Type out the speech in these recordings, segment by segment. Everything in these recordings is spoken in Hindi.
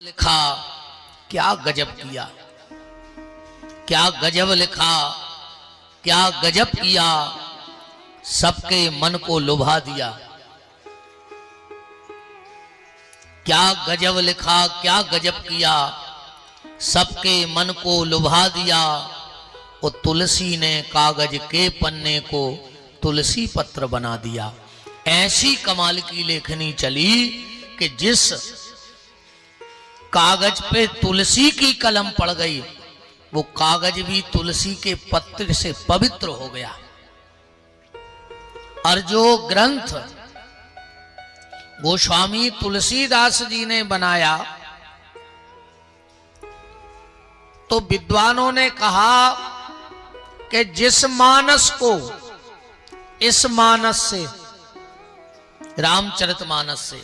लिखा, क्या गजब किया, क्या गजब लिखा, क्या गजब किया, सबके मन को लुभा दिया। क्या गजब लिखा, क्या गजब किया, सबके मन को लुभा दिया। वो तुलसी ने कागज के पन्ने को तुलसी पत्र बना दिया। ऐसी कमाल की लेखनी चली कि जिस कागज पे तुलसी की कलम पड़ गई, वो कागज भी तुलसी के पत्र से पवित्र हो गया। और जो ग्रंथ गोस्वामी तुलसीदास जी ने बनाया, तो विद्वानों ने कहा कि जिस मानस को इस मानस से, रामचरितमानस से,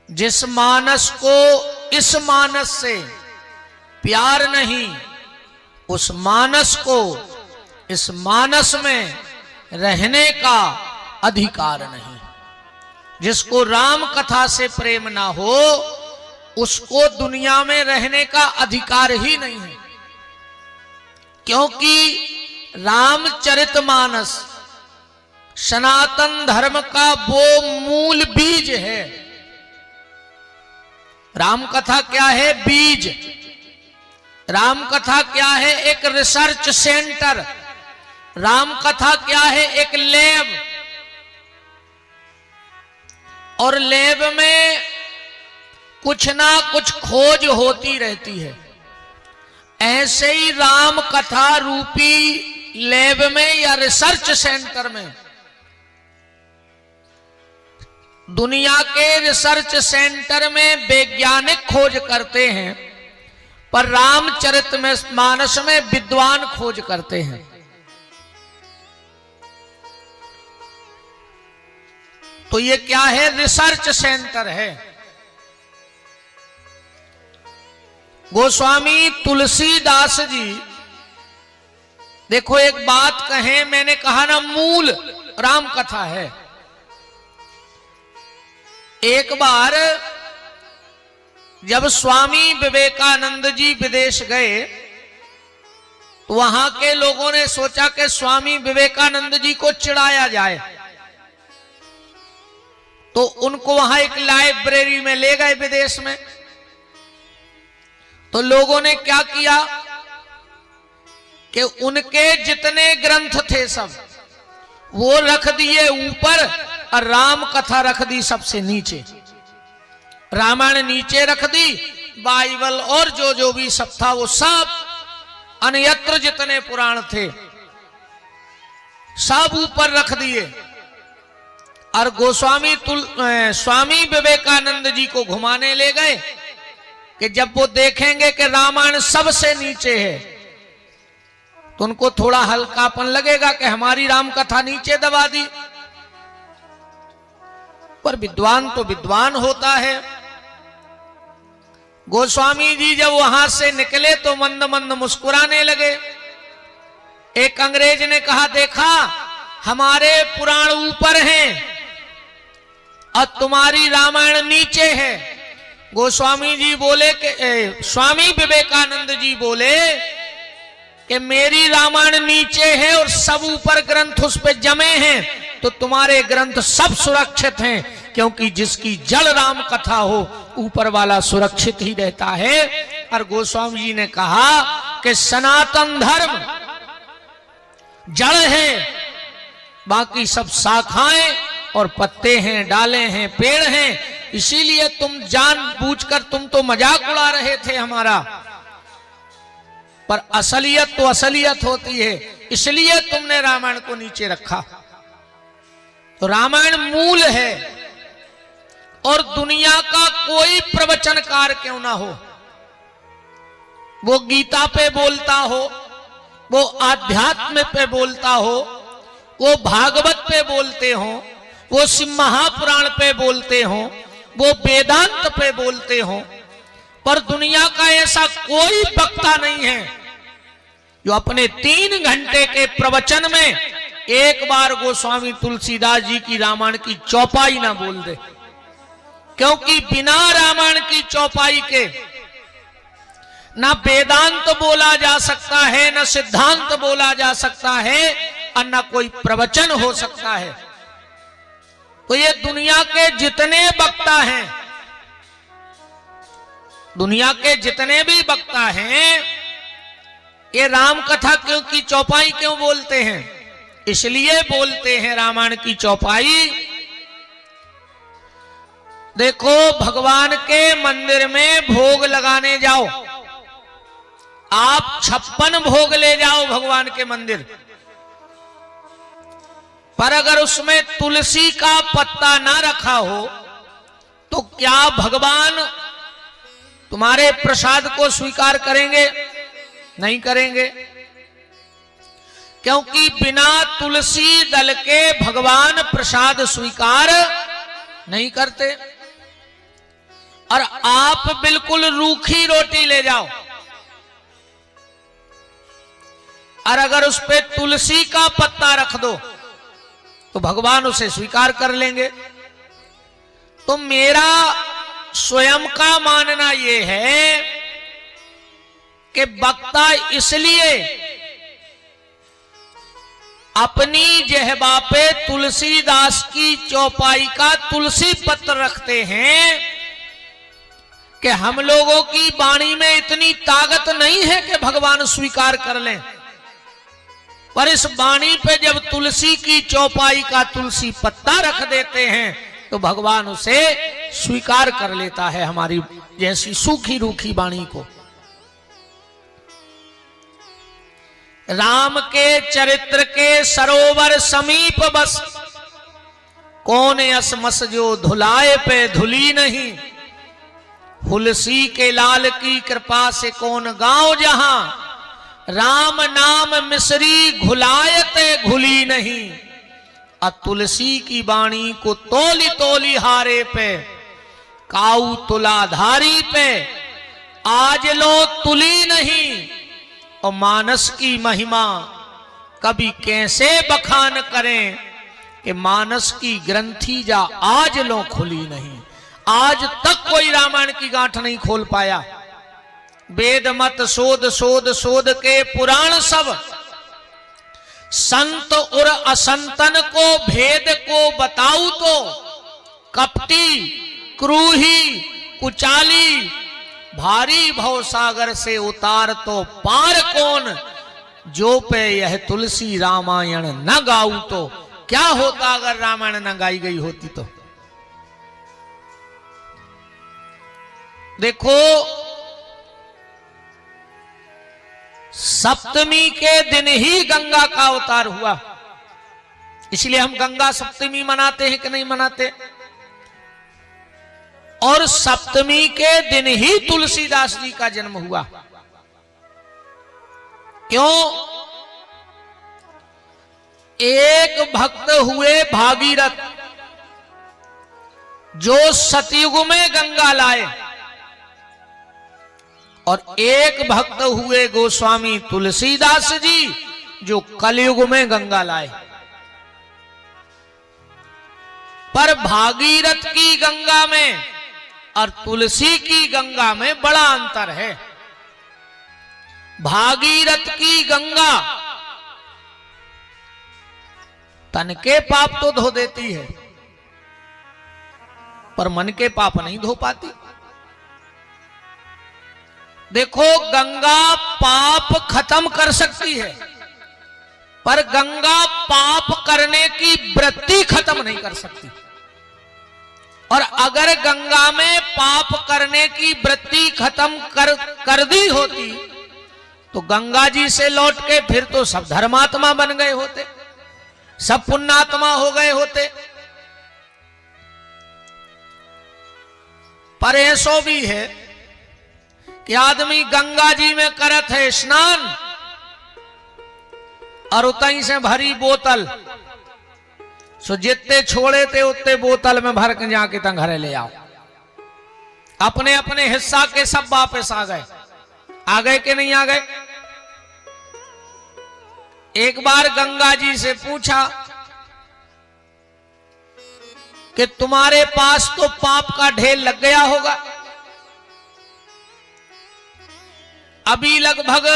जिस मानस को इस मानस से प्यार नहीं, उस मानस को इस मानस में रहने का अधिकार नहीं। जिसको राम कथा से प्रेम ना हो, उसको दुनिया में रहने का अधिकार ही नहीं है। क्योंकि रामचरितमानस सनातन धर्म का वो मूल बीज है। राम कथा क्या है? बीज। राम कथा क्या है? एक रिसर्च सेंटर। राम कथा क्या है? एक लैब। और लैब में कुछ ना कुछ खोज होती रहती है। ऐसे ही राम कथा रूपी लैब में या रिसर्च सेंटर में, दुनिया के रिसर्च सेंटर में वैज्ञानिक खोज करते हैं, पर रामचरितमानस में विद्वान खोज करते हैं। तो ये क्या है? रिसर्च सेंटर है। गोस्वामी तुलसीदास जी, देखो एक बात कहें, मैंने कहा ना मूल राम कथा है। एक बार जब स्वामी विवेकानंद जी विदेश गए, तो वहां के लोगों ने सोचा कि स्वामी विवेकानंद जी को चिढ़ाया जाए, तो उनको वहां एक लाइब्रेरी में ले गए विदेश में। तो लोगों ने क्या किया कि उनके जितने ग्रंथ थे सब वो रख दिए ऊपर, और राम कथा रख दी सबसे नीचे। रामायण नीचे रख दी, बाइबल और जो भी सब था वो सब, अन्यत्र जितने पुराण थे सब ऊपर रख दिए। और गोस्वामी स्वामी विवेकानंद जी को घुमाने ले गए कि जब वो देखेंगे कि रामायण सबसे नीचे है, तो उनको थोड़ा हल्कापन लगेगा कि हमारी राम कथा नीचे दबा दी। पर विद्वान तो विद्वान होता है। गोस्वामी जी जब वहां से निकले तो मंद मंद मुस्कुराने लगे। एक अंग्रेज ने कहा, देखा हमारे पुराण ऊपर हैं और तुम्हारी रामायण नीचे है। गोस्वामी जी बोले कि स्वामी विवेकानंद जी बोले कि मेरी रामायण नीचे है और सब ऊपर ग्रंथ उस पे जमे हैं, तो तुम्हारे ग्रंथ सब सुरक्षित हैं, क्योंकि जिसकी जड़ राम कथा हो ऊपर वाला सुरक्षित ही रहता है। और गोस्वामी जी ने कहा कि सनातन धर्म जड़ है, बाकी सब शाखाएं और पत्ते हैं, डाले हैं, पेड़ हैं। इसीलिए तुम जानबूझकर, तुम तो मजाक उड़ा रहे थे हमारा, पर असलियत तो असलियत होती है, इसलिए तुमने रामायण को नीचे रखा। तो रामायण मूल है। और दुनिया का कोई प्रवचनकार क्यों ना हो, वो गीता पे बोलता हो, वो आध्यात्म पे बोलता हो, वो भागवत पे बोलते हो, वो शिव महापुराण पे बोलते हो, वो वेदांत पे बोलते हो, पर दुनिया का ऐसा कोई वक्ता नहीं है जो अपने 3 घंटे के प्रवचन में एक बार गोस्वामी तुलसीदास जी की रामायण की चौपाई ना बोल दे। क्योंकि बिना रामायण की चौपाई के ना वेदांत बोला जा सकता है, न सिद्धांत बोला जा सकता है, और न कोई प्रवचन हो सकता है। तो ये दुनिया के जितने वक्ता हैं, दुनिया के जितने भी वक्ता हैं, ये राम कथा की चौपाई क्यों बोलते हैं? इसलिए बोलते हैं रामायण की चौपाई। देखो, भगवान के मंदिर में भोग लगाने जाओ, आप 56 भोग ले जाओ भगवान के मंदिर, पर अगर उसमें तुलसी का पत्ता ना रखा हो तो क्या भगवान तुम्हारे प्रसाद को स्वीकार करेंगे? नहीं करेंगे, क्योंकि बिना तुलसी दल के भगवान प्रसाद स्वीकार नहीं करते। और आप बिल्कुल रूखी रोटी ले जाओ और अगर उस पे तुलसी का पत्ता रख दो तो भगवान उसे स्वीकार कर लेंगे। तो मेरा स्वयं का मानना यह है कि वक्ता इसलिए अपनी जेहबा पे तुलसीदास की चौपाई का तुलसी पत्र रखते हैं कि हम लोगों की वाणी में इतनी ताकत नहीं है कि भगवान स्वीकार कर लें, पर इस वाणी पे जब तुलसी की चौपाई का तुलसी पत्ता रख देते हैं तो भगवान उसे स्वीकार कर लेता है, हमारी जैसी सूखी रूखी वाणी को। राम के चरित्र के सरोवर समीप बस, कौन असमस जो धुलाए पे धुली नहीं, हुलसी के लाल की कृपा से कौन गांव जहां, राम नाम मिसरी घुलायते घुली नहीं, तुलसी की बाणी को तोली तोली हारे पे, काऊ तुलाधारी पे आज लो तुली नहीं, और मानस की महिमा कभी कैसे बखान करें कि मानस की ग्रंथि जा आज लो खुली नहीं। आज तक कोई रामायण की गांठ नहीं खोल पाया। वेद मत शोध शोध शोध के पुराण सब, संत और असंतन को भेद को बताऊं तो, कपटी क्रूही कुचाली भारी भवसागर से उतार तो पार कौन, जो पे यह तुलसी रामायण न गाऊं तो। क्या होता अगर रामायण न गाई गई होती तो? देखो, सप्तमी के दिन ही गंगा का अवतार हुआ, इसलिए हम गंगा सप्तमी मनाते हैं कि नहीं मनाते? और सप्तमी के दिन ही तुलसीदास जी का जन्म हुआ। क्यों? एक भक्त हुए भागीरथ जो सतयुग में गंगा लाए, और एक भक्त हुए गोस्वामी तुलसीदास जी जो कलयुग में गंगा लाए। पर भागीरथ की गंगा में और तुलसी की गंगा में बड़ा अंतर है। भागीरथ की गंगा तन के पाप तो धो देती है, पर मन के पाप नहीं धो पाती। देखो, गंगा पाप खत्म कर सकती है, पर गंगा पाप करने की वृत्ति खत्म नहीं कर सकती। और अगर गंगा में पाप करने की वृत्ति खत्म कर दी होती तो गंगा जी से लौट के फिर तो सब धर्मात्मा बन गए होते, सब पुण्यात्मा हो गए होते। पर ऐसो भी है कि आदमी गंगा जी में करत है स्नान और उतई से भरी बोतल, सो जितने छोड़े थे उतने बोतल में भर के जाके तंग घरे ले आओ। अपने अपने हिस्सा के सब वापस आ गए कि नहीं आ गए? एक बार गंगा जी से पूछा कि तुम्हारे पास तो पाप का ढेर लग गया होगा। अभी लगभग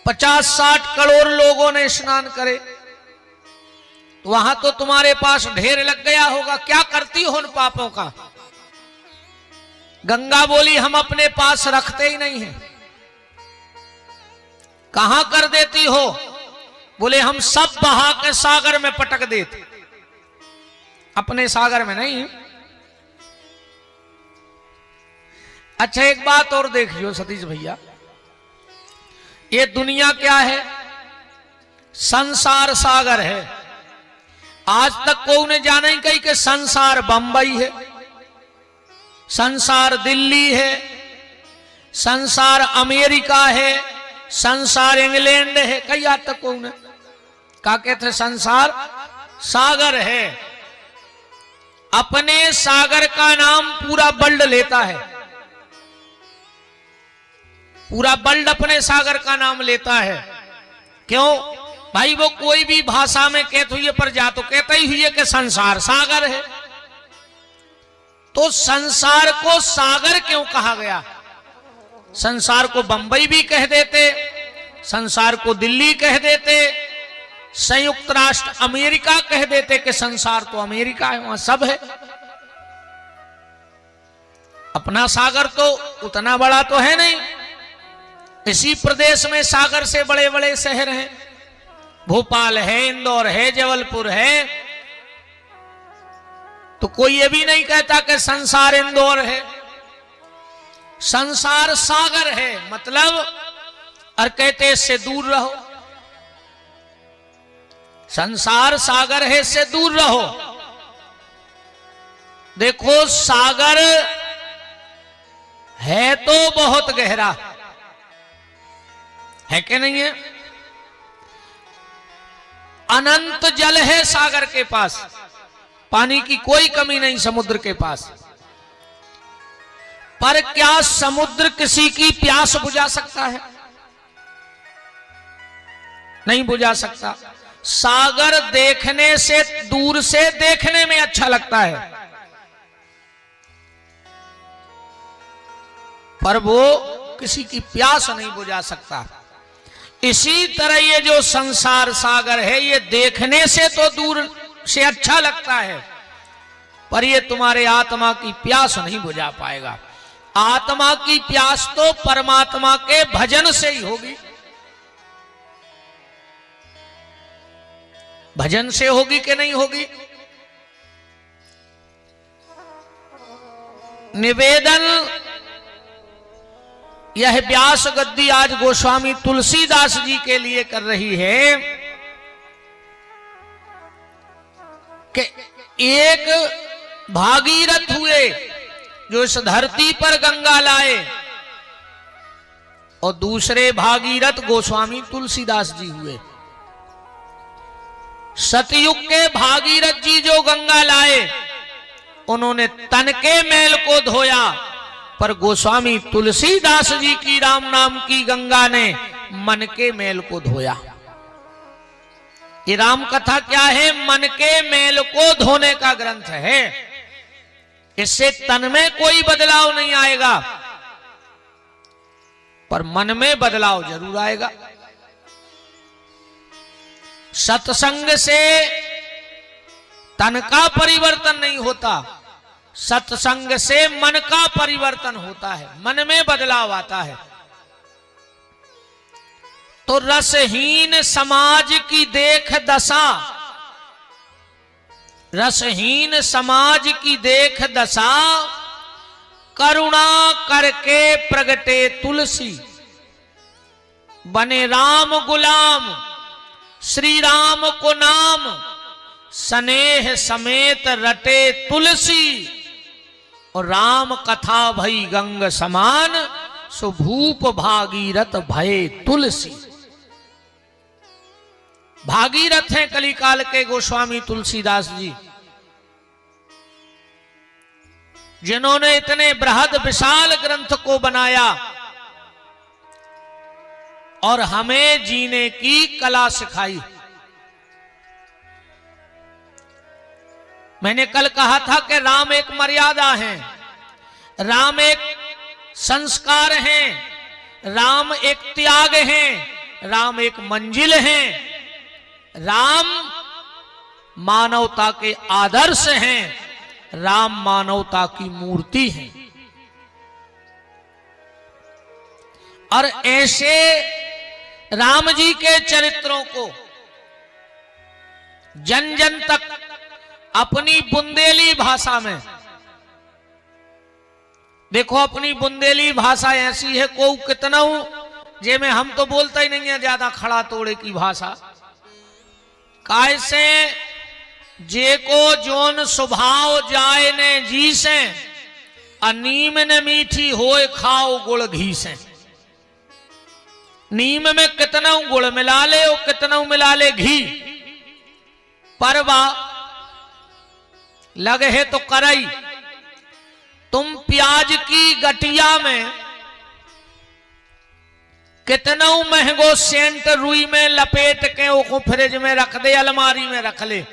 50-60 करोड़ लोगों ने स्नान करे, वहां तो तुम्हारे पास ढेर लग गया होगा। क्या करती हो उन पापों का? गंगा बोली हम अपने पास रखते ही नहीं हैं। कहां कर देती हो? बोले हम सब बहा के सागर में पटक देते, अपने सागर में नहीं। अच्छा एक बात और देखियो सतीश भैया, ये दुनिया क्या है? संसार सागर है। आज तक कोई ने जाना ही कही कि संसार बंबई है, संसार दिल्ली है, संसार अमेरिका है, संसार इंग्लैंड है। कई आज तक कोई ने कहा कहते संसार सागर है। अपने सागर का नाम पूरा वर्ल्ड लेता है, पूरा वर्ल्ड अपने सागर का नाम लेता है। क्यों भाई? वो कोई भी भाषा में कहते हुए पर जा तो कहते ही हुए कि संसार सागर है। तो संसार को सागर क्यों कहा गया? संसार को बंबई भी कह देते, संसार को दिल्ली कह देते, संयुक्त राष्ट्र अमेरिका कह देते कि संसार तो अमेरिका है, वहां सब है। अपना सागर तो उतना बड़ा तो है नहीं। इसी प्रदेश में सागर से बड़े बड़े शहर हैं, भोपाल है, इंदौर है, जबलपुर है। तो कोई ये भी नहीं कहता कि संसार इंदौर है। संसार सागर है मतलब, और कहते इससे दूर रहो। संसार सागर है, इससे दूर रहो। देखो सागर है तो बहुत गहरा है कि नहीं है? अनंत जल है सागर के पास, पानी की कोई कमी नहीं समुद्र के पास। पर क्या समुद्र किसी की प्यास बुझा सकता है? नहीं बुझा सकता। सागर देखने से, दूर से देखने में अच्छा लगता है, पर वो किसी की प्यास नहीं बुझा सकता। इसी तरह ये जो संसार सागर है, ये देखने से तो दूर से अच्छा लगता है, पर ये तुम्हारे आत्मा की प्यास नहीं बुझा पाएगा। आत्मा की प्यास तो परमात्मा के भजन से ही होगी, भजन से होगी कि नहीं होगी? निवेदन यह व्यास गद्दी आज गोस्वामी तुलसीदास जी के लिए कर रही है कि एक भागीरथ हुए जो इस धरती पर गंगा लाए, और दूसरे भागीरथ गोस्वामी तुलसीदास जी हुए। सतयुग के भागीरथ जी जो गंगा लाए, उन्होंने तन के मैल को धोया, पर गोस्वामी तुलसीदास जी की राम नाम की गंगा ने मन के मैल को धोया। ये राम कथा क्या है? मन के मैल को धोने का ग्रंथ है। इससे तन में कोई बदलाव नहीं आएगा, पर मन में बदलाव जरूर आएगा। सत्संग से तन का परिवर्तन नहीं होता, सत्संग से मन का परिवर्तन होता है, मन में बदलाव आता है। तो रसहीन समाज की देख दशा, रसहीन समाज की देख दशा, करुणा करके प्रगटे तुलसी, बने राम गुलाम श्री राम को नाम, स्नेह समेत रटे तुलसी, और राम कथा भई गंग समान, सुभूप भागीरथ भये तुलसी। भागीरथ हैं कलिकाल के गोस्वामी तुलसीदास जी, जिन्होंने इतने बृहद विशाल ग्रंथ को बनाया और हमें जीने की कला सिखाई। मैंने कल कहा था कि राम एक मर्यादा है, राम एक संस्कार है, राम एक त्याग है, राम एक मंजिल है, राम मानवता के आदर्श हैं, राम मानवता की मूर्ति है। और ऐसे राम जी के चरित्रों को जन जन तक अपनी बुंदेली भाषा में, देखो अपनी बुंदेली भाषा ऐसी है, को कितना हूं जे में हम तो बोलता ही नहीं है ज्यादा खड़ा तोड़े की भाषा, कैसे जे को जोन स्वभाव जाए ने जी से, नीम ने मीठी होए खाओ गुड़ घी से। नीम में कितना गुड़ मिला ले और कितना मिला ले घी, परवा लगे है तो करई। तुम प्याज की गटिया में कितना महंगो सेंट रुई में लपेट के उसको फ्रिज में रख दे, अलमारी में रख ले,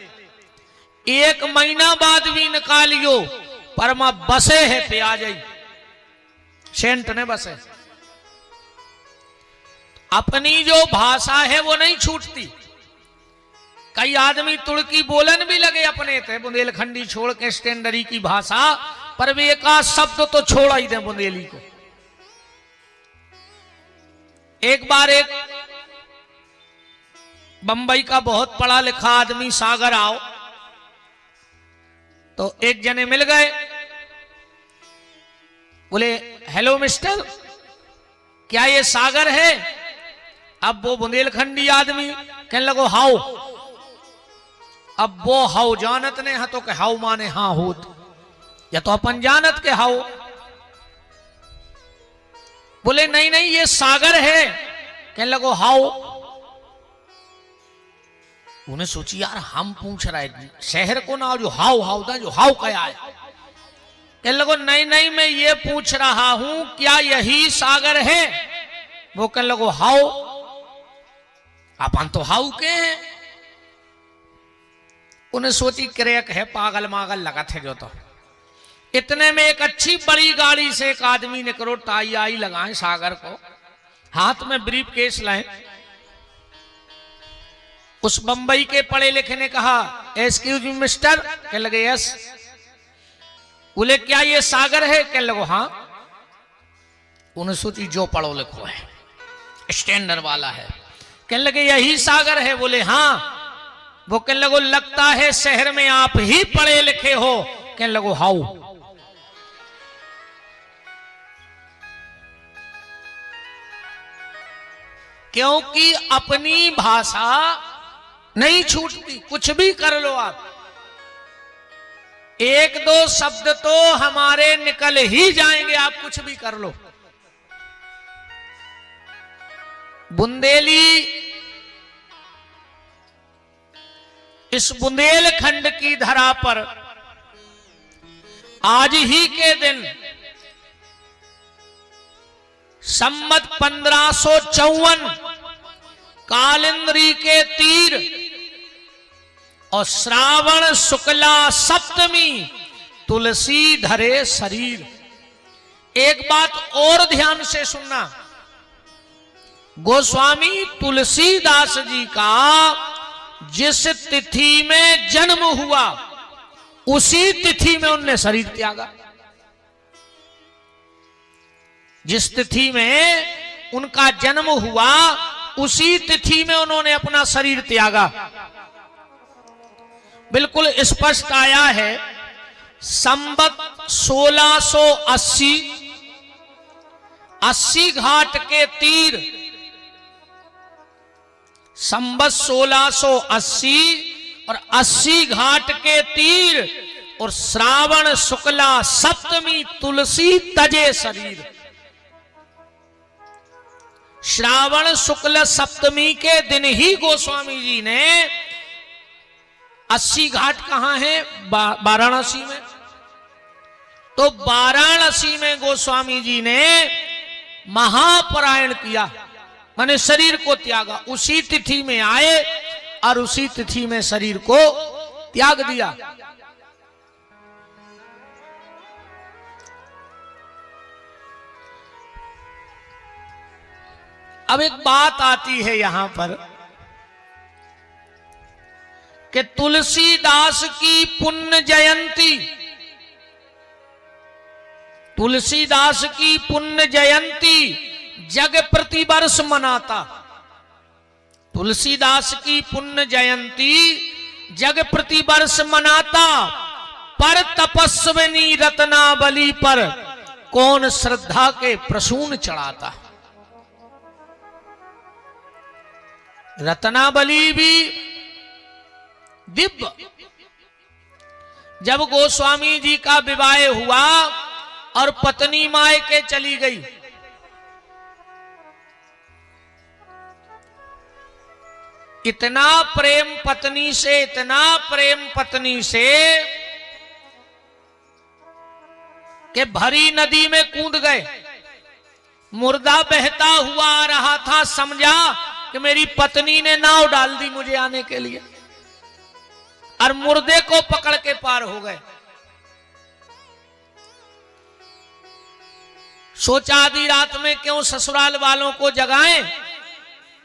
1 महीना बाद भी निकालियो पर मां बसे है प्याज ही, सेंट ने बसे। अपनी जो भाषा है वो नहीं छूटती। कई आदमी तुर्की बोलन भी लगे अपने थे, बुंदेलखंडी छोड़ के स्टैंडरी की भाषा, पर वे एक शब्द तो छोड़ा ही दे बुंदेली को। एक बार एक बंबई का बहुत पढ़ा लिखा आदमी सागर आओ, तो एक जने मिल गए, बोले हेलो मिस्टर, क्या ये सागर है? अब वो बुंदेलखंडी आदमी कहने लगो हाउ। अब वो हाउ जानत ने, तो के हाउ माने हाँ होत, या तो अपन जानत के हाउ। बोले नहीं नहीं ये सागर है। कहने लगो हाउ। उन्हें सोची यार हम पूछ रहे शहर को ना, जो हाउ हाउ था, जो हाउ क्या है। कहने लगो नहीं नहीं मैं ये पूछ रहा हूं क्या यही सागर है? वो कहने लगो हाउ। अपन तो हाउ के हैं। उन्हें सोची क्रैक है, पागल मागल लगा थे जो। तो इतने में एक अच्छी बड़ी गाड़ी से एक आदमी ने करो टाई आई लगाए सागर को, हाथ में ब्रीफ केस लाए। उस बंबई के पढ़े लिखे ने कहा एक्सक्यूज मी मिस्टर। कहने लगे यस। बोले क्या ये सागर है? कहने लगो हाँ। उन्हें सोची जो पढ़ो लिखो है, स्टैंडर्ड वाला है। कहने लगे यही सागर है? बोले हाँ। वो कहने लगो लगता है शहर में आप ही पढ़े लिखे हो। कहने लगो हाउ। क्योंकि अपनी भाषा नहीं छूटती, कुछ भी कर लो आप। एक दो शब्द तो हमारे निकल ही जाएंगे, आप कुछ भी कर लो। बुंदेली इस बुंदेलखंड की धरा पर आज ही के दिन संवत 1554 कालिंद्री के तीर और श्रावण शुक्ला सप्तमी तुलसी धरे शरीर। एक बात और ध्यान से सुनना, गोस्वामी तुलसीदास जी का जिस तिथि में जन्म हुआ उसी तिथि में उनने शरीर त्यागा। जिस तिथि में उनका जन्म हुआ उसी तिथि में उन्होंने अपना शरीर त्यागा। बिल्कुल स्पष्ट आया है, संवत 1680 80 घाट के तीर, संवत 1680 और 80 घाट के तीर और श्रावण शुक्ला सप्तमी तुलसी तजे शरीर। श्रावण शुक्ल सप्तमी के दिन ही गोस्वामी जी ने 80 घाट कहां है? वाराणसी में। तो वाराणसी में गोस्वामी जी ने महापरायण किया, माने शरीर को त्यागा। उसी तिथि में आए और उसी तिथि में शरीर को त्याग दिया। अब एक बात आती है यहां पर कि तुलसीदास की पुण्य जयंती, तुलसीदास की पुण्य जयंती जग प्रतिवर्ष मनाता। तुलसीदास की पुण्य जयंती जग प्रतिवर्ष मनाता, पर तपस्विनी रत्नावली पर कौन श्रद्धा के प्रसून चढ़ाता। रत्नावली भी दिव्य, जब गोस्वामी जी का विवाह हुआ और पत्नी मायके चली गई, इतना प्रेम पत्नी से, इतना प्रेम पत्नी से कि भरी नदी में कूद गए। मुर्दा बहता हुआ आ रहा था, समझा कि मेरी पत्नी ने नाव डाल दी मुझे आने के लिए, और मुर्दे को पकड़ के पार हो गए। सोचा आधी रात में क्यों ससुराल वालों को जगाएं,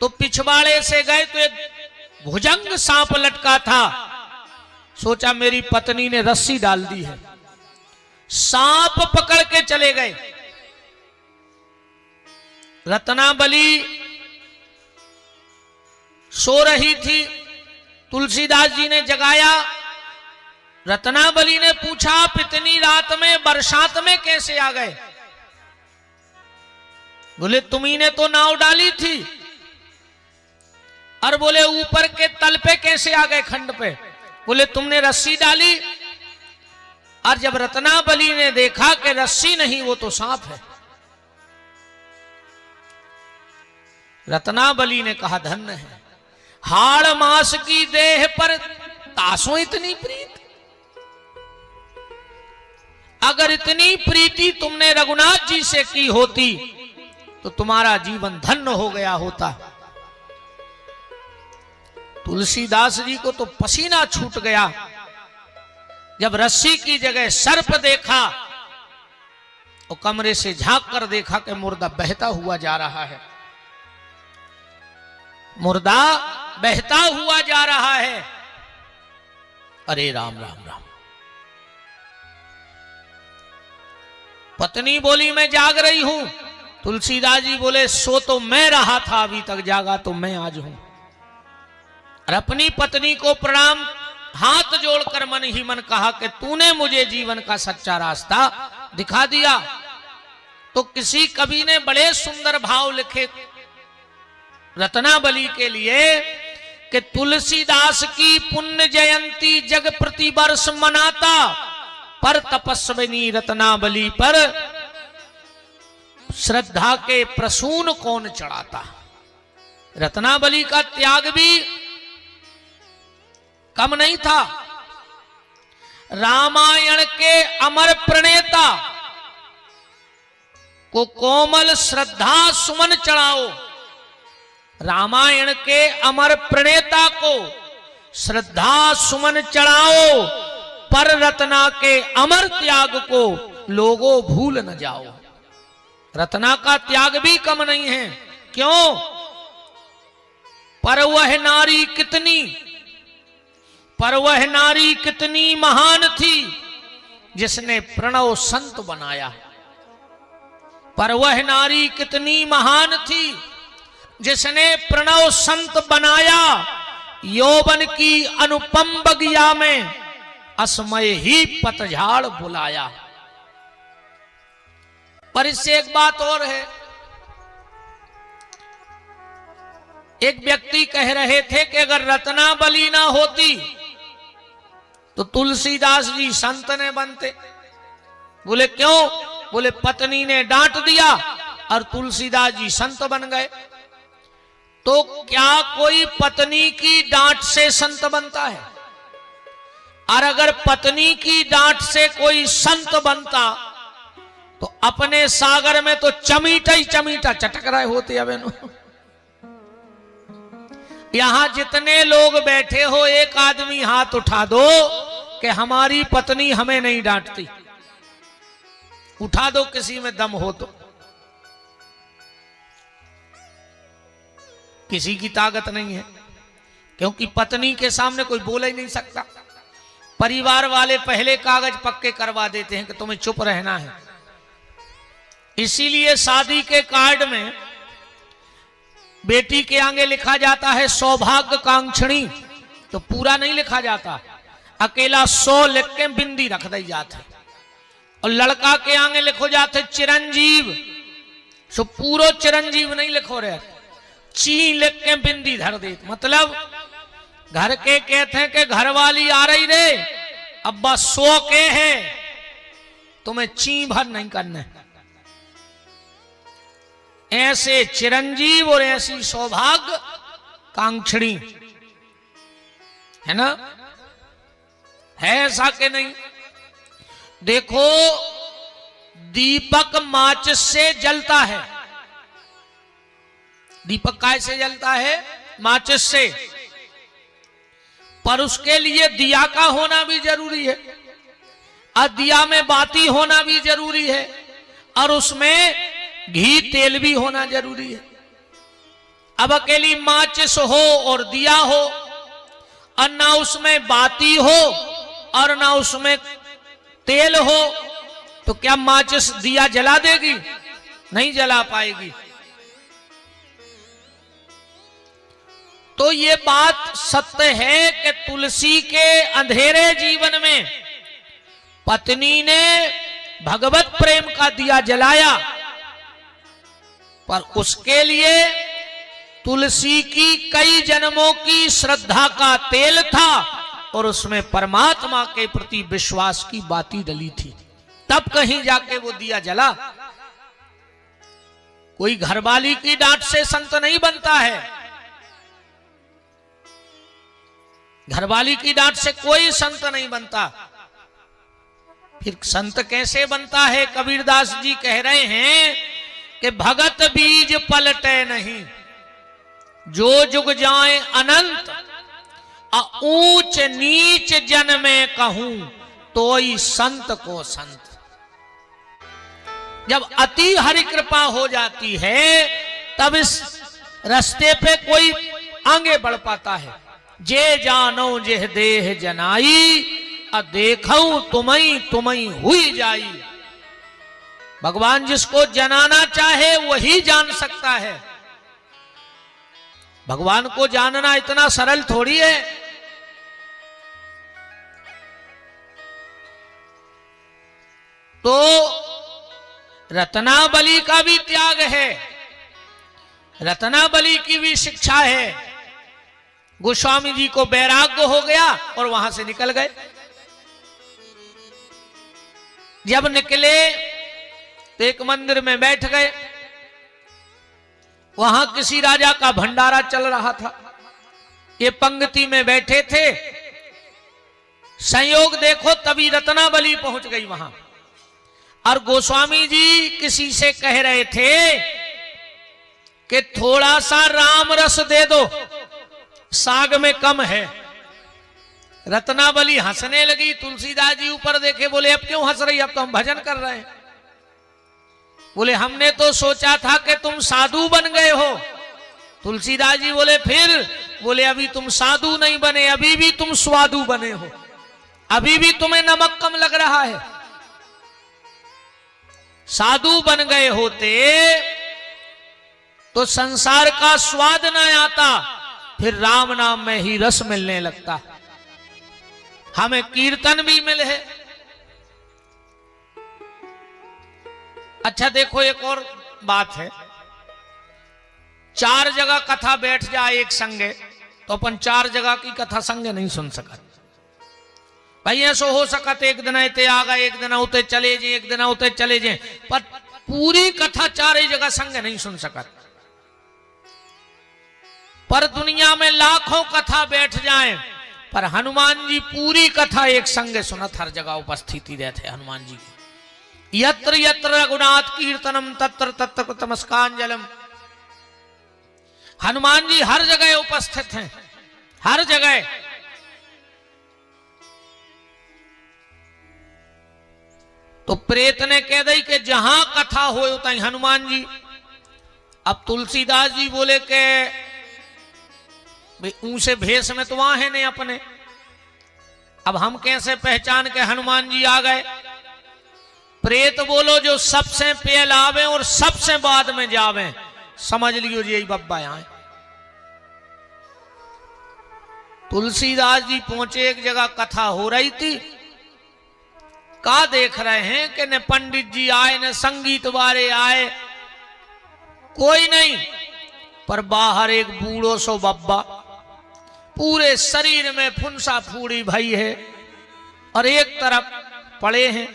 तो पिछवाड़े से गए तो एक भुजंग सांप लटका था। सोचा मेरी पत्नी ने रस्सी डाल दी है, सांप पकड़ के चले गए। रत्नावली सो रही थी, तुलसीदास जी ने जगाया। रत्नावली ने पूछा आप इतनी रात में बरसात में कैसे आ गए? बोले तुम्ही ने तो नाव डाली थी। और बोले ऊपर के तल पे कैसे आ गए, खंड पे? बोले तुमने रस्सी डाली। और जब रत्नावली ने देखा कि रस्सी नहीं वो तो सांप है, रत्नावली ने कहा धन्य है हाड़ मास की देह पर तासो इतनी प्रीत। अगर इतनी प्रीति तुमने रघुनाथ जी से की होती तो तुम्हारा जीवन धन्य हो गया होता। तुलसीदास जी को तो पसीना छूट गया जब रस्सी की जगह सर्प देखा और कमरे से झांक कर देखा कि मुर्दा बहता हुआ जा रहा है, मुर्दा बहता हुआ जा रहा है। अरे राम राम राम। पत्नी बोली मैं जाग रही हूं। तुलसीदास जी बोले सो तो मैं रहा था, अभी तक जागा तो मैं आज हूं। और अपनी पत्नी को प्रणाम हाथ जोड़कर मन ही मन कहा कि तूने मुझे जीवन का सच्चा रास्ता दिखा दिया। तो किसी कवि ने बड़े सुंदर भाव लिखे रत्नावली के लिए कि तुलसीदास की पुण्य जयंती जग प्रतिवर्ष मनाता, पर तपस्विनी रत्नावली पर श्रद्धा के प्रसून कौन चढ़ाता। रत्नावली का त्याग भी कम नहीं था। रामायण के अमर प्रणेता को कोमल श्रद्धा सुमन चढ़ाओ, रामायण के अमर प्रणेता को श्रद्धा सुमन चढ़ाओ, पर रत्ना के अमर त्याग को लोगों भूल न जाओ। रत्ना का त्याग भी कम नहीं है। क्यों? पर वह नारी कितनी महान थी जिसने प्रणव संत बनाया। पर वह नारी कितनी महान थी जिसने प्रणव संत बनाया। यौवन की अनुपम बगिया में असमय ही पतझाड़ बुलाया। पर इससे एक बात और है। एक व्यक्ति कह रहे थे कि अगर रत्नावली ना होती तो तुलसीदास जी संत ने बनते। बोले क्यों? बोले पत्नी ने डांट दिया और तुलसीदास जी संत बन गए। तो क्या कोई पत्नी की डांट से संत बनता है? और अगर पत्नी की डांट से कोई संत बनता तो अपने सागर में तो चमीटा ही चमीटा चटक रहे होते। अब यहां जितने लोग बैठे हो एक आदमी हाथ उठा दो कि हमारी पत्नी हमें नहीं डांटती। उठा दो किसी में दम हो तो। किसी की ताकत नहीं है, क्योंकि पत्नी के सामने कोई बोल ही नहीं सकता। परिवार वाले पहले कागज पक्के करवा देते हैं कि तुम्हें चुप रहना है। इसीलिए शादी के कार्ड में बेटी के आगे लिखा जाता है सौभाग्य कांक्षणी, तो पूरा नहीं लिखा जाता, अकेला 100 लिख के बिंदी रख दी जाते। और लड़का के आगे लिखो जाते चिरंजीव, सो पूरो चिरंजीव नहीं लिखो रहे, ची लिख के बिंदी धर दे। मतलब घर के कहते हैं कि घरवाली आ रही रे, अब्बा 100 के है, तुम्हें ची भर नहीं करना। ऐसे चिरंजीव और ऐसी सौभाग्य कांक्षणी है ना, है ऐसा के नहीं। देखो दीपक माचिस से जलता है, दीपक कैसे जलता है? माचिस से, पर उसके लिए दिया का होना भी जरूरी है, और दिया में बाती होना भी जरूरी है, और उसमें घी तेल भी होना जरूरी है। अब अकेली माचिस हो और दिया हो, और ना उसमें बाती हो और ना उसमें तेल हो, तो क्या माचिस दिया जला देगी? नहीं जला पाएगी। तो ये बात सत्य है कि तुलसी के अंधेरे जीवन में पत्नी ने भगवत प्रेम का दिया जलाया, पर उसके लिए तुलसी की कई जन्मों की श्रद्धा का तेल था, और उसमें परमात्मा के प्रति विश्वास की बाती डली थी, तब कहीं जाके वो दिया जला। कोई घरवाली की डांट से संत नहीं बनता है, घरवाली की डांट से कोई संत नहीं बनता। फिर संत कैसे बनता है? कबीरदास जी कह रहे हैं कि भगत बीज पलटे नहीं, जो जुग जाए अनंत, ऊंच नीच जन में कहूं तोई संत को संत। जब अति हरि कृपा हो जाती है तब इस रास्ते पे कोई आगे बढ़ पाता है। जे जानो जेह देह जनाई, देखऊं तुम्हें तुम्हें हुई जाई। भगवान जिसको जनाना चाहे वही जान सकता है, भगवान को जानना इतना सरल थोड़ी है। तो रत्नाबली का भी त्याग है, रत्नाबली की भी शिक्षा है। गोस्वामी जी को वैराग्य हो गया और वहां से निकल गए। जब निकले तो एक मंदिर में बैठ गए, वहां किसी राजा का भंडारा चल रहा था, ये पंक्ति में बैठे थे। संयोग देखो तभी रत्नाबली पहुंच गई वहां, और गोस्वामी जी किसी से कह रहे थे कि थोड़ा सा राम रस दे दो, साग में कम है। रत्नाबली हंसने लगी। तुलसीदास जी ऊपर देखे, बोले अब क्यों हंस रही, अब तो हम भजन कर रहे हैं। बोले हमने तो सोचा था कि तुम साधु बन गए हो। तुलसीदास जी बोले फिर? बोले अभी तुम साधु नहीं बने, अभी भी तुम स्वादु बने हो, अभी भी तुम्हें नमक कम लग रहा है। साधु बन गए होते तो संसार का स्वाद न आता, फिर राम नाम में ही रस मिलने लगता। हमें कीर्तन भी मिले है। अच्छा देखो एक और बात है, 4 जगह कथा बैठ जाए एक संगे तो अपन 4 जगह की कथा संगे नहीं सुन सकते। भाई ऐसा हो सकता एक दिन इतने आ गए, एक दिन उते चले जाए, एक दिन उते चले जाए, पर पूरी कथा 4 ही जगह संगे नहीं सुन सकते। पर दुनिया में लाखों कथा बैठ जाएं, पर हनुमान जी पूरी कथा एक संगे सुनत, हर जगह उपस्थिति रहते हनुमान जी की। यत्र यत्र रघुनाथ कीर्तनम तत्र तत्र कृतमस्कांजलम। हनुमान जी हर जगह उपस्थित हैं, हर जगह। तो प्रेत ने कह दी कि जहां कथा हो तहीं हनुमान जी। अब तुलसीदास जी बोले कि भाई ऊंचे भेष में तो वहां है नहीं अपने। अब हम कैसे पहचान के हनुमान जी आ गए? प्रेत बोलो जो सबसे पहले आवे और सबसे बाद में जावे, समझ लियो यही बब्बा यहाँ। तुलसीदास जी पहुंचे एक जगह, कथा हो रही थी। का देख रहे हैं कि न पंडित जी आए न संगीत वाले आए, कोई नहीं, पर बाहर एक बूढ़ो सो बब्बा, पूरे शरीर में फुंसा फूड़ी भई है और एक तरफ पड़े हैं।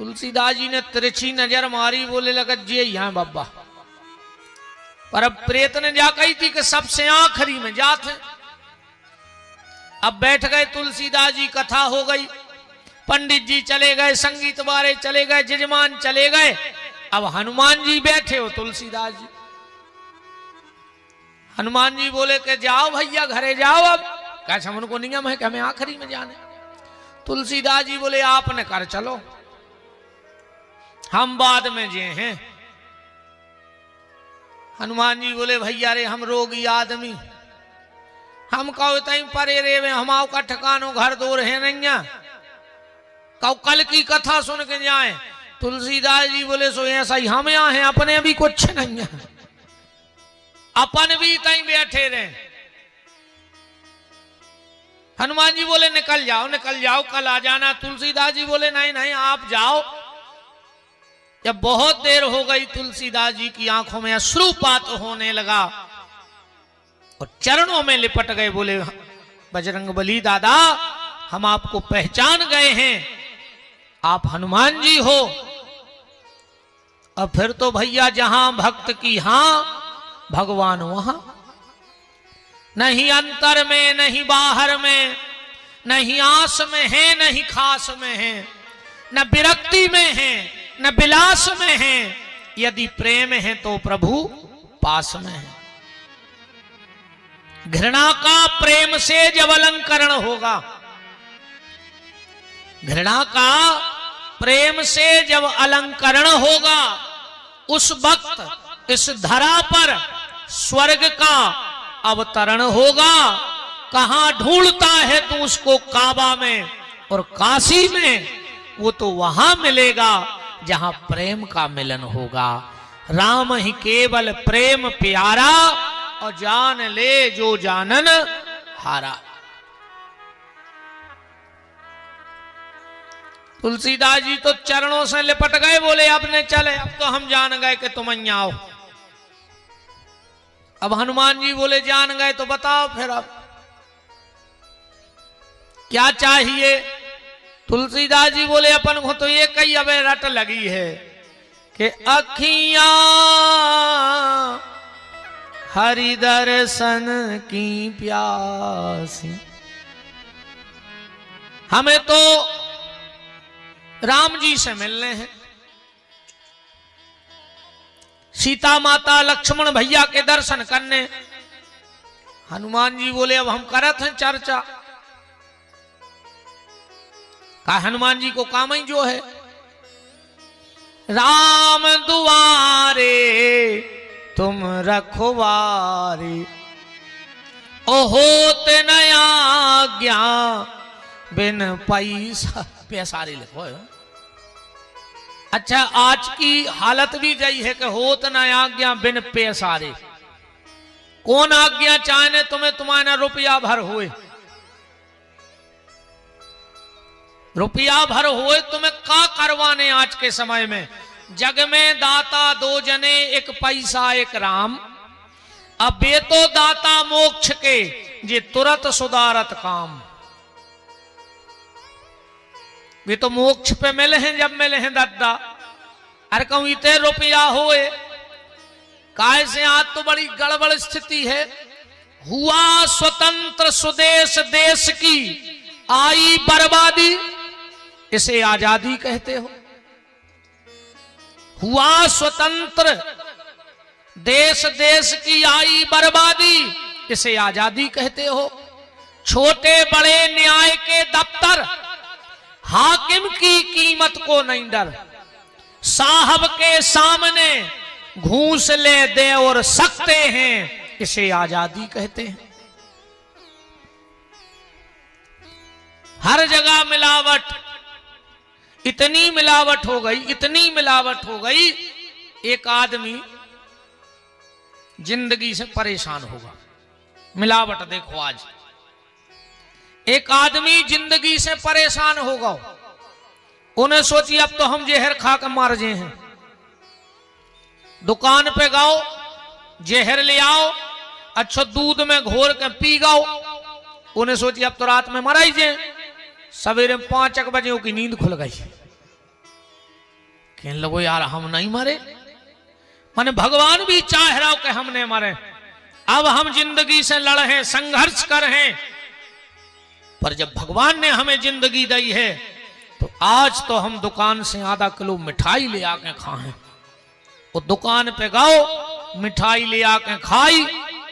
तुलसीदास जी ने तिरछी नजर मारी, बोले लगा जे यहां बब्बा। पर अब प्रेत ने जा कही थी कि सबसे आखिरी में जाते। अब बैठ गए तुलसीदास जी, कथा हो गई, पंडित जी चले गए, संगीत वाले चले गए, जजमान चले गए। अब हनुमान जी बैठे हो तुलसीदास जी। हनुमान जी बोले कि जाओ भैया घरे जाओ। अब कैसे उनको नियम है कि हमें आखिरी में जाने। तुलसीदास जी बोले आपने कर चलो, हम बाद में जे हैं। हनुमान जी बोले भैया रे हम रोगी आदमी, हम कहो तई परे रे में हमाओ का ठिकानो घर दूर है नहीं, कहो कल की कथा सुन के जाए। तुलसीदास जी बोले सो ऐसा ही हम यहाँ हैं, अपने भी कुछ नहीं है, अपन भी कहीं बैठे रहे। हनुमान जी बोले निकल जाओ कल आ जाना। तुलसीदास जी बोले नहीं नहीं आप जाओ। जब बहुत देर हो गई, तुलसीदास जी की आंखों में अश्रुपात होने लगा और चरणों में लिपट गए। बोले बजरंगबली दादा हम आपको पहचान गए हैं, आप हनुमान जी हो। अब फिर तो भैया जहां भक्त की हां भगवान वहां, नहीं अंतर में नहीं बाहर में, नहीं आस में है नहीं खास में है, न विरक्ति में है न विलास में है। यदि प्रेम है तो प्रभु पास में है। घृणा का प्रेम से जब अलंकरण होगा, घृणा का प्रेम से जब अलंकरण होगा, उस वक्त इस धरा पर स्वर्ग का अवतरण होगा। कहां ढूंढता है तू उसको? काबा में और काशी में। वो तो वहां मिलेगा जहां प्रेम का मिलन होगा। राम ही केवल प्रेम प्यारा, और जान ले जो जानन हारा। तुलसीदास जी तो चरणों से लिपट गए, बोले अब ने चले, अब तो हम जान गए कि तुम यहाँ आओ। अब हनुमान जी बोले जान गए तो बताओ फिर अब क्या चाहिए? तुलसीदास जी बोले अपन को तो ये कई अब रट लगी है कि अखियां हरि दर्शन की प्यासी। हमें तो राम जी से मिलने हैं, सीता माता लक्ष्मण भैया के दर्शन करने। हनुमान जी बोले अब हम करत हैं चर्चा। का हनुमान जी को काम ही जो है, राम दुआरे तुम रखवारे, ओ होत नया आज्ञा बिन पैसा। पैसारे लिखो है। अच्छा आज की हालत भी यही है कि होत न आज्ञा बिन पैसारे। कौन आज्ञा चाहने तुम्हें? तुम्हारा रुपया भर हुए, रुपया भर हुए तुम्हें का करवाने? आज के समय में जग में दाता दो जने, एक पैसा एक राम। अब ये तो दाता मोक्ष के, जे तुरत सुधारत काम। वे तो मोक्ष पे मिले हैं, जब मिले हैं दादा। अरे कहूं इतने रुपया हुए काय से? आज तो बड़ी गड़बड़ स्थिति है। हुआ स्वतंत्र स्वदेश देश की आई बर्बादी, इसे आजादी कहते हो? हुआ स्वतंत्र देश देश की आई बर्बादी, इसे आजादी कहते हो? छोटे बड़े न्याय के दफ्तर, हाकिम की कीमत को नहीं डर, साहब के सामने घूस ले दे और सकते हैं, इसे आजादी कहते हैं। हर जगह मिलावट, इतनी मिलावट हो गई, इतनी मिलावट हो गई, एक आदमी जिंदगी से परेशान होगा। मिलावट देखो, आज एक आदमी जिंदगी से परेशान होगा। उन्हें सोची अब तो हम जहर खा कर मार जे हैं, दुकान पे गाओ, जहर ले आओ, अच्छा दूध में घोर के पी गाओ। उन्हें सोची अब तो रात में मरा ही जे, सवेरे 5 बजे की नींद खुल गई। कहने लगो यार हम नहीं मरे, माने भगवान भी चाह रहा हो कि हमने मरे। अब हम जिंदगी से लड़ हैं, संघर्ष कर हैं, पर जब भगवान ने हमें जिंदगी दी है तो आज तो हम दुकान से आधा किलो मिठाई ले आके खाएं। वो दुकान पे गाओ, मिठाई ले आके खाई,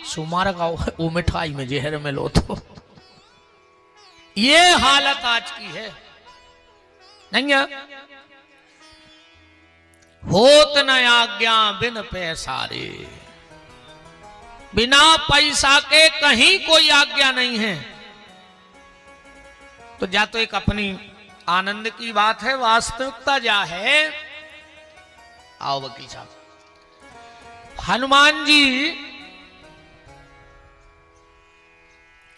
सो मार गाओ, वो मिठाई में जहर में लो। तो ये हालत आज की है। नहीं है? होत न आज्ञा बिन पैसारे, बिना पैसा के कहीं कोई आज्ञा नहीं है। तो जा तो एक अपनी आनंद की बात है, वास्तविकता जा है। आओ वकील साहब, हनुमान जी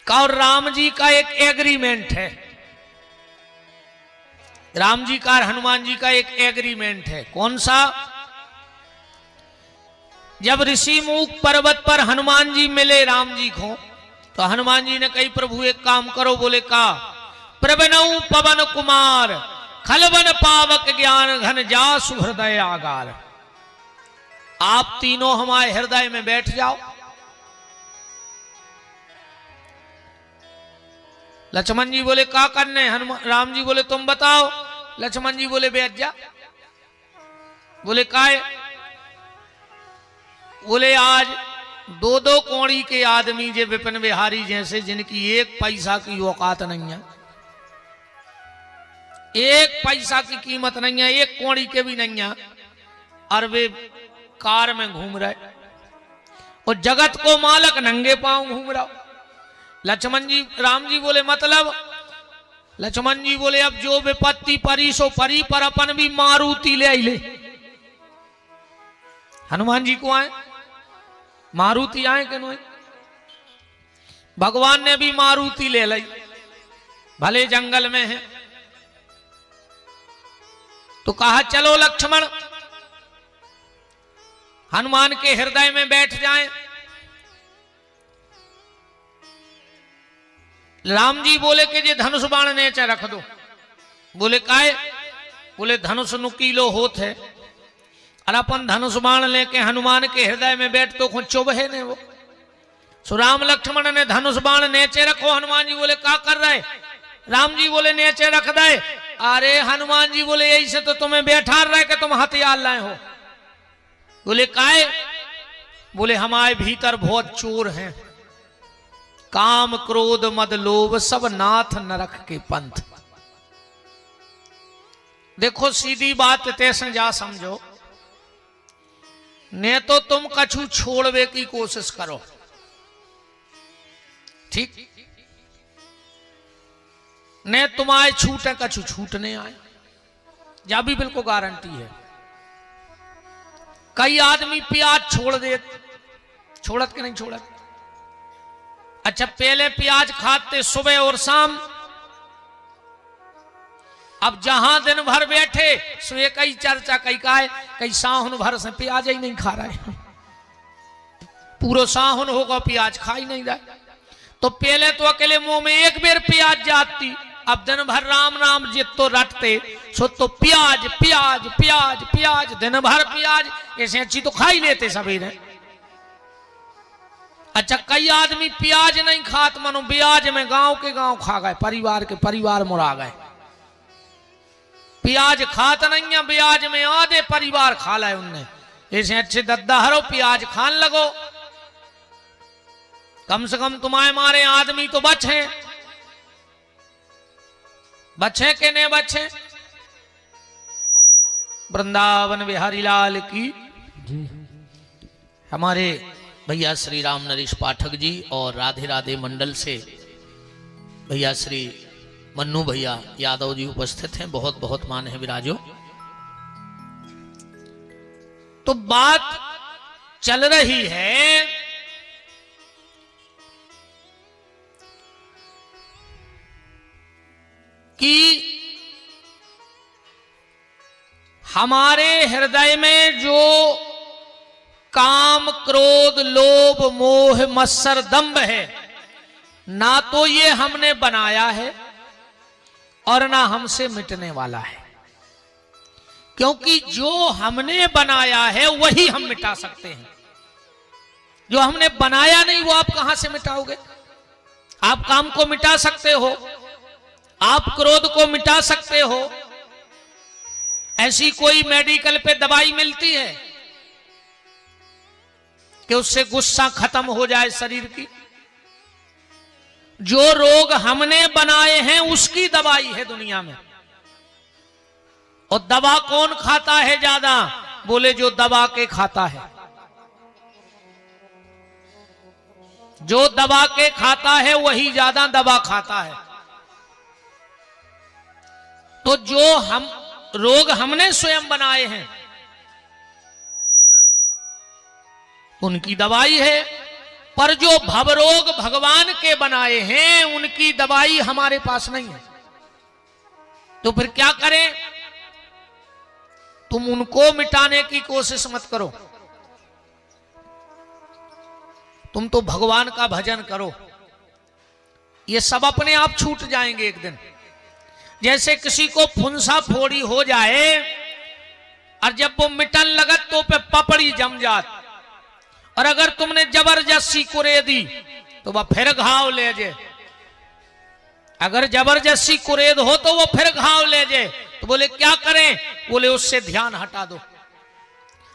का और राम जी का एक एग्रीमेंट है। राम जी का और हनुमान जी का एक एग्रीमेंट है। कौन सा? जब ऋषि मुख पर्वत पर हनुमान जी मिले राम जी को, तो हनुमान जी ने कही प्रभु एक काम करो। बोले का? प्रभनऊ पवन कुमार, खलवन पावक ज्ञान घन जासु हृदय आगार। आप तीनों हमारे हृदय में बैठ जाओ। लक्ष्मण जी बोले का करने? राम जी बोले तुम बताओ। लक्ष्मण जी बोले बैठ जा। बोले काय? बोले आज 2-2 कौड़ी के आदमी जे विपिन बिहारी जैसे, जिनकी 1 पैसा की औकात नहीं है, 1 पैसा की कीमत नहीं है, 1 कौड़ी के भी नहीं है, और वे कार में घूम रहे, और जगत को मालक नंगे पांव घूम रहा। लक्ष्मण जी, राम जी बोले मतलब? लक्ष्मण जी बोले अब जो विपत्ति परी सो परी, पर अपन भी मारुति ले आई ले। हनुमान जी को आए, मारुति आए कि नहीं? भगवान ने भी मारुति ले ली, भले जंगल में है। तो कहा चलो लक्ष्मण हनुमान के हृदय में बैठ जाएं। राम जी बोले कि जे धनुष बाण नीचे रख दो। बोले काहे? बोले धनुष नुकीलो होत है, और अपन धनुष बाण लेके हनुमान के हृदय में बैठ तो कुछ चुभे ने वो। सो राम लक्ष्मण ने धनुष बाण नीचे रखो। हनुमान जी बोले का कर रहे? राम जी बोले नीचे रख दे। अरे हनुमान जी बोले यही से तो तुम्हें बैठा रहे कि तुम हथियार लाए हो। बोले काहे? बोले हमारे भीतर बहुत चोर हैं, काम क्रोध मद लोभ सब नाथ नरक के पंथ। देखो सीधी बात तैसे जा समझो, ने तो तुम कछु छोड़वे की कोशिश करो, ठीक, ने तुम्हारे छूटे कछु छूटने आए, जा भी बिल्कुल गारंटी है। कई आदमी प्याज छोड़ दे, छोड़त के नहीं छोड़त। अच्छा पहले प्याज खाते सुबह और शाम, अब जहां दिन भर बैठे सो ये कई चर्चा कई का है, कई साहुन भर से प्याज ही नहीं खा रहे, पूरा साहुन होगा प्याज खा ही नहीं रहा। तो पहले तो अकेले मुंह में एक बेर प्याज जाती, अब दिन भर राम राम जित तो रटते सो तो प्याज प्याज प्याज प्याज, दिन भर प्याज, ऐसे अच्छी तो खा ही लेते सवेरे। अच्छा कई आदमी प्याज नहीं खात, मनो ब्याज में गांव के गांव खा गए, परिवार के परिवार मुड़ा गए। प्याज खात नहीं है, ब्याज में आधे परिवार खा लाए उनने। ऐसे अच्छे दद्दा हरो प्याज खान लगो, कम से कम तुम्हारे मारे आदमी तो बचे, बचे के नहीं बचे। वृंदावन बिहारी लाल की। हमारे भैया श्री राम नरेश पाठक जी और राधे राधे मंडल से भैया श्री मन्नू भैया यादव जी उपस्थित हैं, बहुत बहुत मान है विराजो। तो बात चल रही है कि हमारे हृदय में जो काम, क्रोध, लोभ, मोह, मत्सर, दंभ है, ना तो ये हमने बनाया है और ना हमसे मिटने वाला है। क्योंकि जो हमने बनाया है वही हम मिटा सकते हैं। जो हमने बनाया नहीं वो आप कहां से मिटाओगे? आप काम को मिटा सकते हो, आप क्रोध को मिटा सकते हो। ऐसी कोई मेडिकल पे दवाई मिलती है कि उससे गुस्सा खत्म हो जाए शरीर की? जो रोग हमने बनाए हैं उसकी दवाई है दुनिया में। और दवा कौन खाता है ज्यादा? बोले जो दबा के खाता है। जो दबा के खाता है वही ज्यादा दवा खाता है। तो जो हम रोग हमने स्वयं बनाए हैं उनकी दवाई है, पर जो भवरोग भगवान के बनाए हैं उनकी दवाई हमारे पास नहीं है। तो फिर क्या करें? तुम उनको मिटाने की कोशिश मत करो, तुम तो भगवान का भजन करो। ये सब अपने आप छूट जाएंगे एक दिन। जैसे किसी को फुंसा फोड़ी हो जाए और जब वो मिटन लगत तो पे पपड़ी जम जात, और अगर तुमने जबरदस्ती कुरे दी तो वह फिर घाव ले जे। अगर जबरदस्ती कुरेद हो तो वो फिर घाव ले जे। तो बोले क्या करें? बोले उससे ध्यान हटा दो।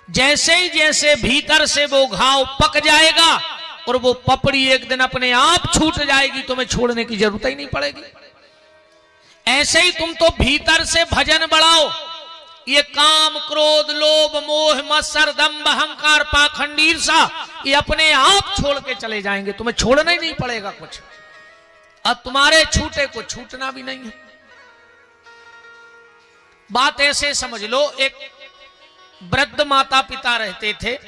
जैसे ही जैसे भीतर से वो घाव पक जाएगा और वो पपड़ी एक दिन अपने आप छूट जाएगी, तुम्हें छोड़ने की जरूरत ही नहीं पड़ेगी। ऐसे ही तुम तो भीतर से भजन बढ़ाओ। ये काम, क्रोध, लोभ, मोह, मत्सर, दंभ, अहंकार, पाखंड, ईर्षा, ये अपने आप छोड़ के चले जाएंगे, तुम्हें छोड़ना ही नहीं पड़ेगा कुछ। और तुम्हारे छूटे को छूटना भी नहीं है। बात ऐसे समझ लो, एक वृद्ध माता पिता रहते थे,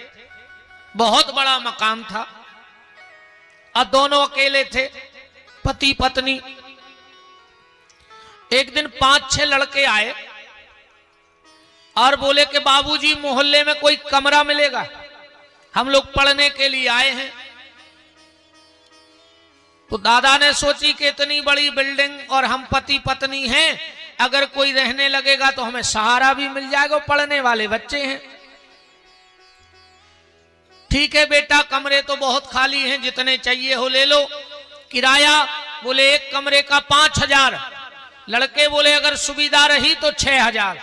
बहुत बड़ा मकान था और दोनों अकेले थे, पति पत्नी। एक दिन 5-6 लड़के आए और बोले कि बाबूजी मोहल्ले में कोई कमरा मिलेगा, हम लोग पढ़ने के लिए आए हैं। तो दादा ने सोची कि इतनी बड़ी बिल्डिंग और हम पति पत्नी हैं, अगर कोई रहने लगेगा तो हमें सहारा भी मिल जाएगा, पढ़ने वाले बच्चे हैं। ठीक है बेटा, कमरे तो बहुत खाली हैं, जितने चाहिए हो ले लो। किराया बोले एक कमरे का 5,000। लड़के बोले अगर सुविधा रही तो 6,000।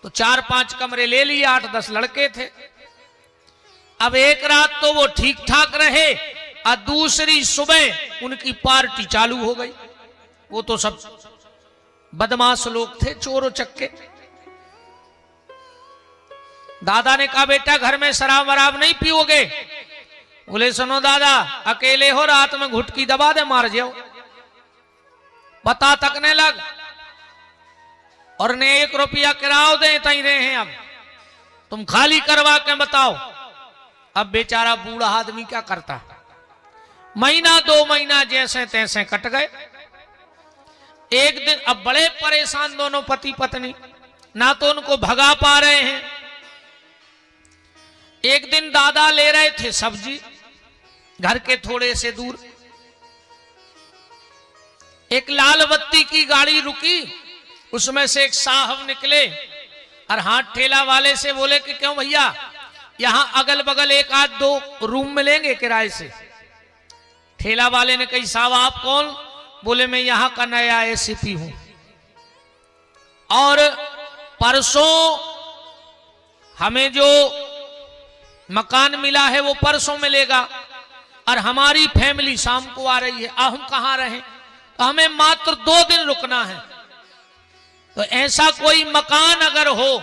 तो 4-5 कमरे ले लिए, 8-10 लड़के थे। अब एक रात तो वो ठीक ठाक रहे और दूसरी सुबह उनकी पार्टी चालू हो गई। वो तो सब बदमाश लोग थे, चोर चक्के। दादा ने कहा बेटा घर में शराब वराब नहीं पियोगे? बोले सुनो दादा, अकेले हो, रात में घुटकी दबा दे मार जाओ। पता तकने लग और ने 1 रुपया किराया दे तई रहे हैं। अब तुम खाली करवा के बताओ। अब बेचारा बूढ़ा आदमी क्या करता? महीना 2 महीना जैसे तैसे कट गए। एक दिन अब बड़े परेशान दोनों पति पत्नी, ना तो उनको भगा पा रहे हैं। एक दिन दादा ले रहे थे सब्जी घर के थोड़े से दूर, एक लाल बत्ती की गाड़ी रुकी, उसमें से एक साहब निकले और हाथ ठेला वाले से बोले कि क्यों भैया, यहां अगल बगल 1-2 रूम मिलेंगे किराए से? ठेला वाले ने कही साहब आप कौन? बोले मैं यहां का नया एसीपी हूं और परसों हमें जो मकान मिला है वो परसों मिलेगा और हमारी फैमिली शाम को आ रही है। हम कहां रहें? तो हमें मात्र 2 दिन रुकना है। तो ऐसा कोई मकान अगर हो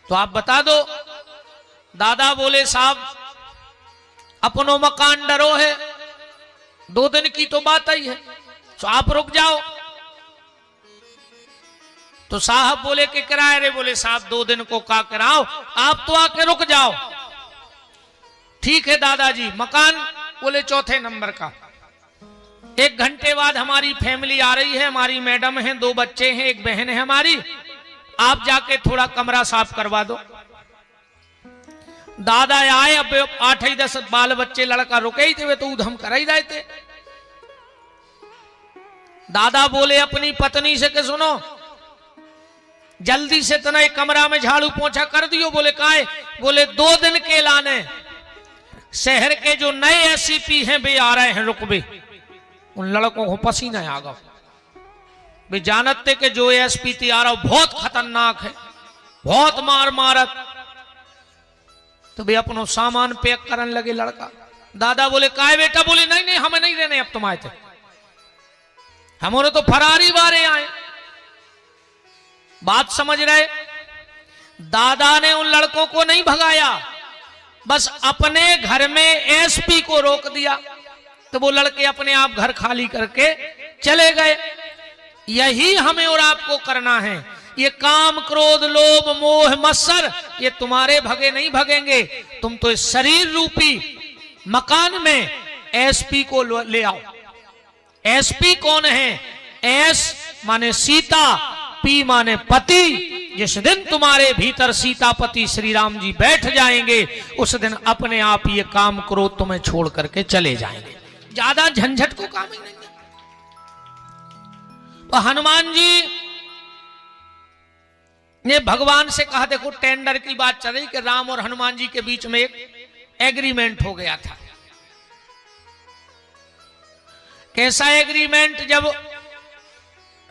तो आप बता दो। दादा बोले साहब अपनो मकान डरो है, 2 दिन की तो बात ही है, तो आप रुक जाओ। तो साहब बोले कि किराए रे, बोले साहब 2 दिन को का कराओ, आप तो आके रुक जाओ। ठीक है दादाजी। मकान बोले 4थे नंबर का। 1 घंटे बाद हमारी फैमिली आ रही है, हमारी मैडम है, 2 बच्चे हैं, 1 बहन है हमारी, आप जाके थोड़ा कमरा साफ करवा दो। दादा आए, अब 8-10 बाल बच्चे लड़का रुके ही थे, वे तो उधम कर ही रहे थे। दादा बोले अपनी पत्नी से कि सुनो जल्दी से तना कमरा में झाड़ू पोंछा कर दियो। बोले काहे? बोले 2 दिन के लाने शहर के जो नए एसपी हैं वे आ रहे हैं, रुकबे। उन लड़कों को पसीना आ गया, वे जानते कि जो एसपी तैयार हो बहुत खतरनाक है, बहुत मार मारत। तो वे अपनो सामान पैक करने लगे लड़का। दादा बोले काहे बेटा? बोले नहीं नहीं हमें नहीं रहने, अब तुम आए थे, हमारे तो फरारी बारे आए। बात समझ रहे? दादा ने उन लड़कों को नहीं भगाया, बस अपने घर में एसपी को रोक दिया। तो वो लड़के अपने आप घर खाली करके चले गए। यही हमें और आपको करना है। ये काम क्रोध लोभ मोह मत्सर ये तुम्हारे भगे नहीं भगेंगे। तुम तो इस शरीर रूपी मकान में एसपी को ले आओ। एसपी कौन है? एस माने सीता, पी माने पति। जिस दिन तुम्हारे भीतर सीतापति श्री राम जी बैठ जाएंगे उस दिन अपने आप ये काम क्रोध तुम्हें छोड़ करके चले जाएंगे। ज्यादा झंझट को काम ही नहीं। तो हनुमान जी ने भगवान से कहा, देखो टेंडर की बात चल रही कि राम और हनुमान जी के बीच में एक एग्रीमेंट हो गया था। कैसा एग्रीमेंट? जब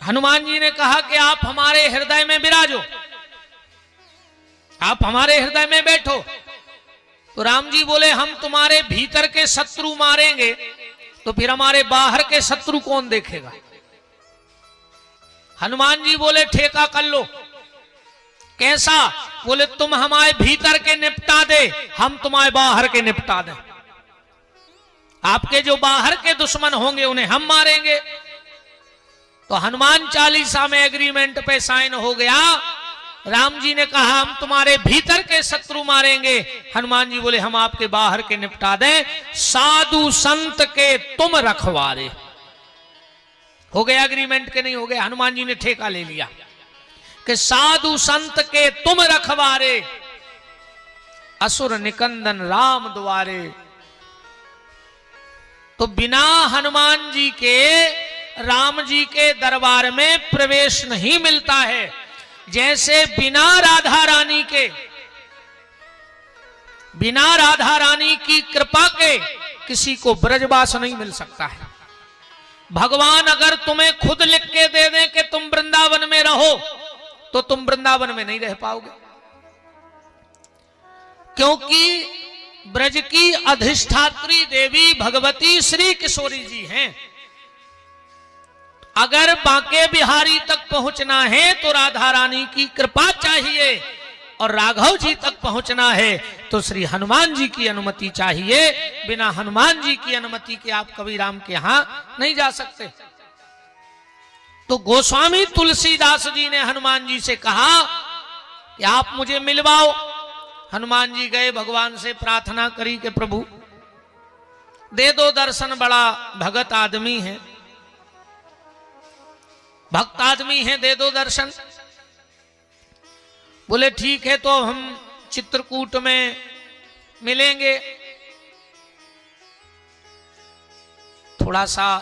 हनुमान जी ने कहा कि आप हमारे हृदय में विराजो, आप हमारे हृदय में बैठो, तो राम जी बोले हम तुम्हारे भीतर के शत्रु मारेंगे तो फिर हमारे बाहर के शत्रु कौन देखेगा? हनुमान जी बोले ठेका कर लो। कैसा? बोले तुम हमारे भीतर के निपटा दे, हम तुम्हारे बाहर के निपटा दें। आपके जो बाहर के दुश्मन होंगे उन्हें हम मारेंगे। तो हनुमान चालीसा में एग्रीमेंट पे साइन हो गया। राम जी ने कहा हम तुम्हारे भीतर के शत्रु मारेंगे, हनुमान जी बोले हम आपके बाहर के निपटा दें। साधु संत के तुम रखवारे। हो गया एग्रीमेंट के नहीं हो गया? हनुमान जी ने ठेका ले लिया कि साधु संत के तुम रखवारे, असुर निकंदन राम द्वारे। तो बिना हनुमान जी के राम जी के दरबार में प्रवेश नहीं मिलता है, जैसे बिना राधा रानी के, बिना राधा रानी की कृपा के किसी को ब्रजवास नहीं मिल सकता है। भगवान अगर तुम्हें खुद लिख के दे दें कि तुम वृंदावन में रहो तो तुम वृंदावन में नहीं रह पाओगे, क्योंकि ब्रज की अधिष्ठात्री देवी भगवती श्री किशोरी जी हैं। अगर बांके बिहारी तक पहुंचना है तो राधा रानी की कृपा चाहिए, और राघव जी तक पहुंचना है तो श्री हनुमान जी की अनुमति चाहिए। बिना हनुमान जी की अनुमति के आप कभी राम के यहां नहीं जा सकते। तो गोस्वामी तुलसीदास जी ने हनुमान जी से कहा कि आप मुझे मिलवाओ। हनुमान जी गए, भगवान से प्रार्थना करी कि प्रभु दे दो दर्शन, बड़ा भगत आदमी है, भक्त आदमी है, दे दो दर्शन। बोले ठीक है, तो हम चित्रकूट में मिलेंगे। थोड़ा सा